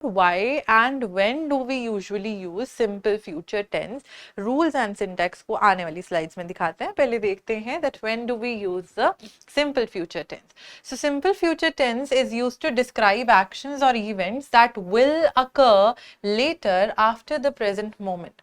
why and when do we usually use simple future tense? Rules and syntax को आने वाली slides में दिखाते हैं. पहले देखते हैं that when do we use the simple future tense. So simple future tense is used to describe actions or events that will occur later after the present moment.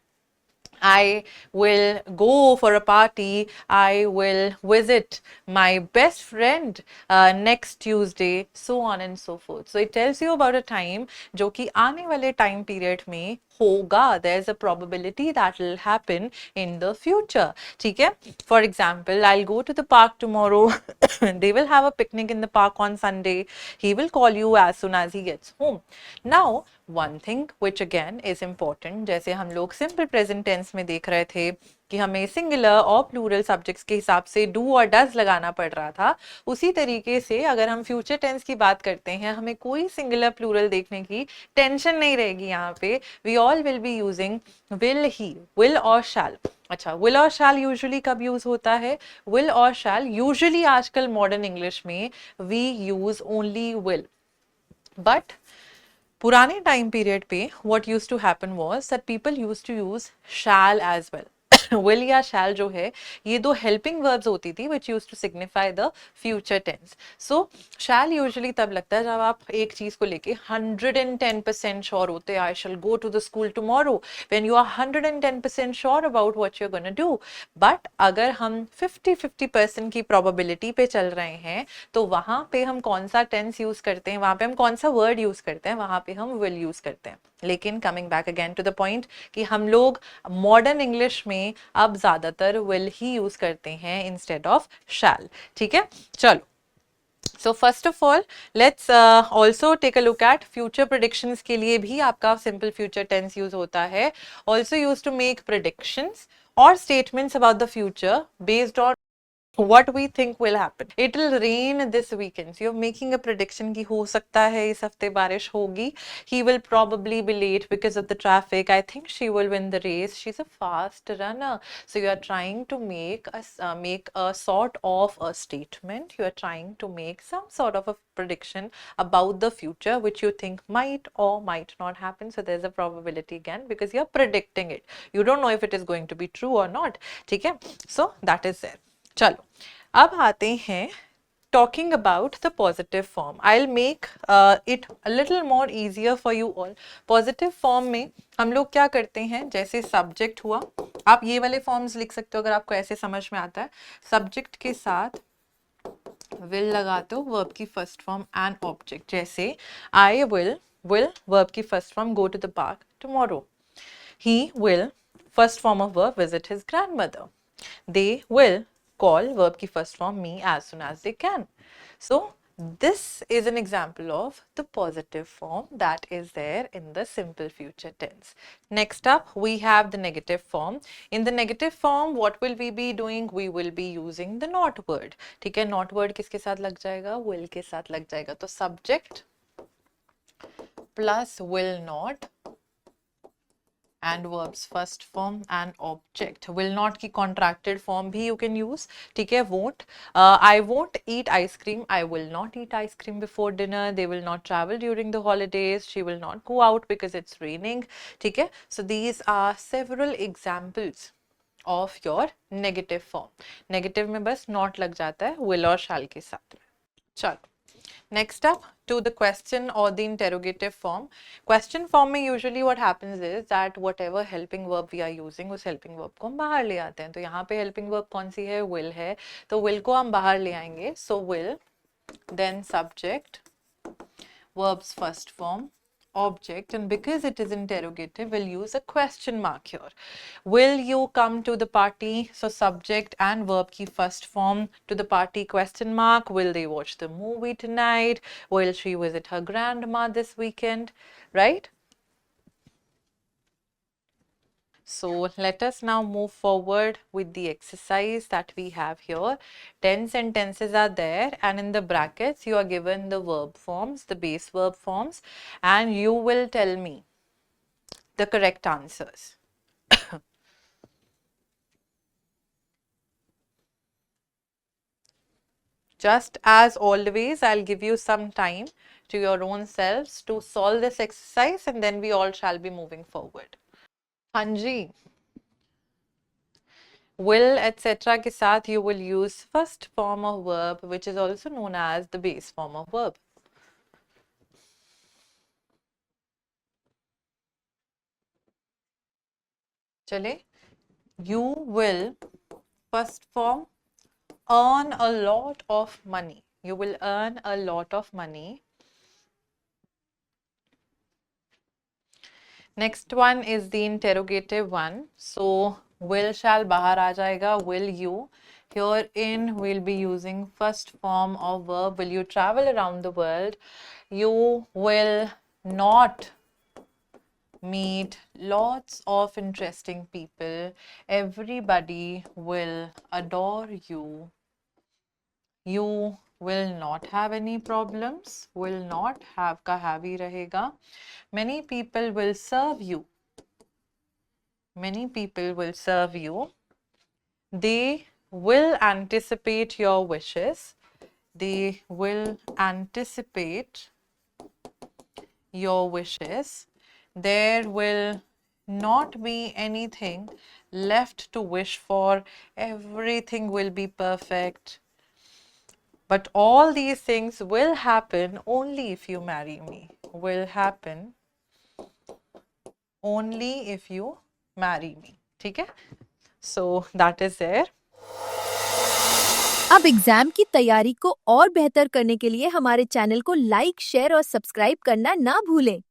I will go for a party. I will visit my best friend next Tuesday, so on and so forth. So it tells you about a time जो कि आने वाले time period में होगा. There's a probability that will happen in the future. ठीक है? For example, I'll go to the park tomorrow. They will have a picnic in the park on Sunday. He will call you as soon as he gets home. Now, one thing which again is important, जैसे हम लोग simple present tense में देख रहे थे कि हमें singular और प्लूरल सब्जेक्ट्स के हिसाब से डू और डज लगाना पड़ रहा था, उसी तरीके से अगर हम फ्यूचर टेंस की बात करते हैं हमें कोई सिंगुलर प्लूरल देखने की टेंशन नहीं रहेगी. यहाँ पे we all will be using will, he, will और शैल. अच्छा, विल और शैल यूजुअली कब यूज होता है? विल और शैल यूजुअली आजकल मॉडर्न इंग्लिश में we use only will. But पुराने टाइम पीरियड पे what used to happen was that people used to use shall as well. will या shall जो है ये दो helping verbs होती थी which used to signify the future tense. So shall usually तब लगता है जब आप एक चीज को लेके 110% sure होते हैं. I shall go to the school tomorrow. When you are 110% sure about what you're gonna do. But अगर हम 50-50% की probability पे चल रहे हैं तो वहां पे हम कौन सा tense यूज करते हैं, वहां पे हम कौन सा word यूज करते हैं? वहां पे हम will यूज करते हैं. लेकिन coming back again to the point कि हम लोग मॉडर्न इंग्लिश में अब ज्यादातर will ही यूज करते हैं इंस्टेड ऑफ shall. ठीक है, चलो. So first of all, let's also take a look at future predictions के लिए भी आपका simple future tense use होता है. Also used to make predictions or statements about the future based on what we think will happen. It will rain this weekend. So you're making a prediction कि हो सकता है इस हफ्ते बारिश होगी. He will probably be late because of the traffic. I think she will win the race. She's a fast runner. So you are trying to make a sort of a statement. You are trying to make some sort of a prediction about the future which you think might or might not happen. So there's a probability again because you're predicting it. You don't know if it is going to be true or not. ठीक है? So that is there. चलो, अब आते हैं talking about the positive form. I'll make it a little more easier for you all. Positive form में हम लोग क्या करते हैं, जैसे subject हुआ, आप ये वाले forms लिख सकते हो अगर आपको ऐसे समझ में आता है. Subject के साथ will लगाते हो, verb की first form and object. जैसे I will verb की first form go to the park tomorrow. He will first form of verb visit his grandmother. They will call verb की first form me as soon as they can. So this is an example of the positive form that is there in the simple future tense. Next up we have the negative form. In the negative form what will we be doing? We will be using the not word. ठीक है, not word किसके साथ लग जाएगा? Will के साथ लग जाएगा. तो subject plus will not and verbs first form and object. Will not की contracted form भी you can use. ठीक है, won't. I won't eat ice cream. I will not eat ice cream before dinner. They will not travel during the holidays. She will not go out because it's raining. ठीक है, so these are several examples of your negative form. Negative में बस not लग जाता है will और shall के साथ. चलो, next up to the question or the interrogative form. Question form में usually what happens is that whatever helping verb we are using उस helping verb को हम बाहर ले आते हैं. तो यहाँ पे helping verb कौन सी है? will है. तो will को हम बाहर ले आएंगे. So will, then subject, verbs first form, object, and because it is interrogative we'll use a question mark here. Will you come to the party? So subject and verb की first form to the party question mark. Will they watch the movie tonight? Will she visit her grandma this weekend? Right? So let us now move forward with the exercise that we have here. 10 sentences are there and in the brackets you are given the verb forms, the base verb forms, and you will tell me the correct answers. Just as always, I'll give you some time to your own selves to solve this exercise, and then we all shall be moving forward. Hanji, will etc. के साथ you will use first form of verb, which is also known as the base form of verb. चले, you will first form earn a lot of money. You will earn a lot of money. Next one is the interrogative one. So will shall bahar aa jayega. Will you? Herein we'll be using first form of verb. Will you travel around the world? You will not meet lots of interesting people. Everybody will adore you. You will not have any problems. Will not have का have ही रहेगा. Many people will serve you. Many people will serve you. They will anticipate your wishes. They will anticipate your wishes. There will not be anything left to wish for. Everything will be perfect. But all these things will happen only if you marry me. Will happen only if you marry me. ठीक है? So that is there. अब exam की तैयारी को और बेहतर करने के लिए हमारे चैनल को लाइक, शेयर और सब्सक्राइब करना ना भूलें।